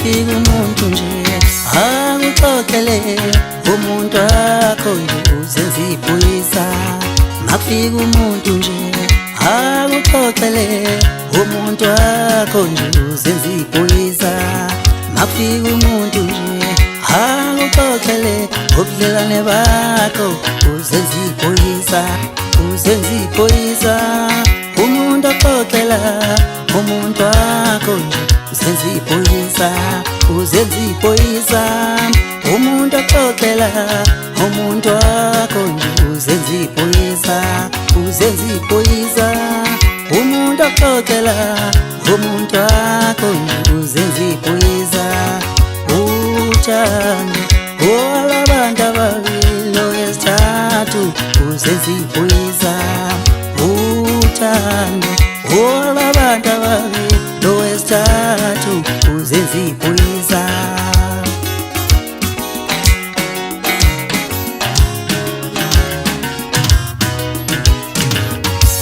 makufika umuntu nje akuxoxele umuntu wakho nje uzenza iphoyisa. Makufika umuntu nje akuxoxele umuntu wakho nje uzenza iphoyisa. Makufika umuntu nje akuxoxele ubudlelwane bakho uzenza iphoyisa. Uzenza iphoyisa umuntu axoxela umuntu wakho nje uzenza iphoyisa. Uzenza iphoyisa umuntu axoxela umuntu wakho nje uzenza iphoyisa. Uzenza iphoyisa umuntu axoxela umuntu wakho nje uzenza iphoyisa. Uthando olabantu ababili owesithathu uzenza iphoyisa. Uthando olabantu ababili owesithathu uzenza iphoyisa.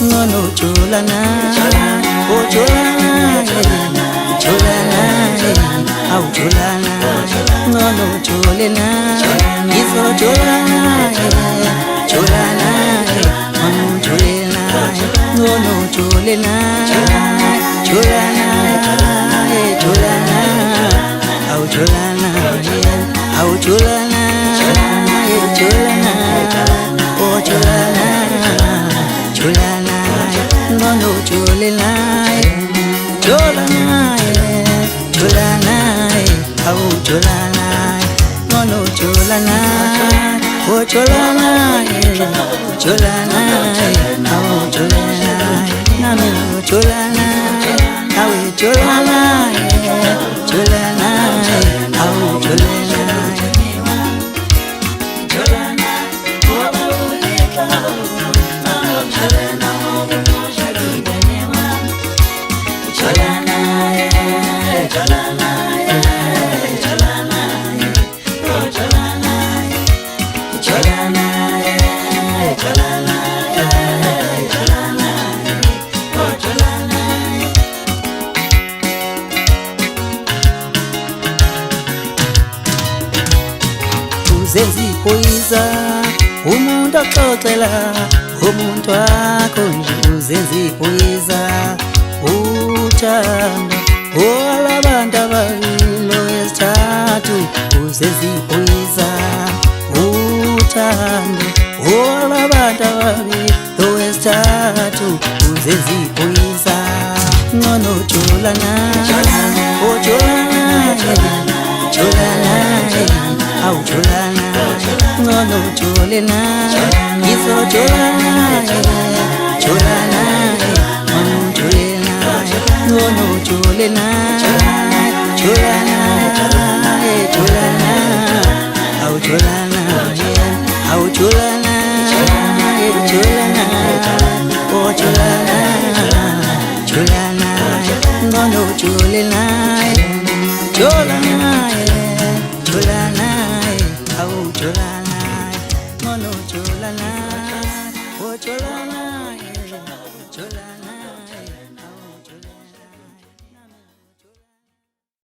Ngono jolana ojolana jolana awu jolana ngono jolena izo jolana jolana ngono jolena ngono jolena jolana jolana awu jolana awu jolana jolana oh jolana jolana ngono jolena jolana jolana awu jolana ngono jolana oh jolana jolana awu jolana nami jolana awu jolana jolana awu jolana jolana uzenza iphoyisa umuntu axoxela umuntu wakho nje uzenza iphoyisa. Uthando olabantu ababili owesithathu uzenza iphoyisa. Uthando olabantu ababili owesithathu uzenza iphoyisa. Ngono jolana ojolana jolana awu jolana ngono jolena izo jolana jolana ngono jolena ngono jolena jolana jolana awu jolana awu jolana jolana oh jolana jolana ngono jolena jolana jolana awu jolana ngono jolana oh jolana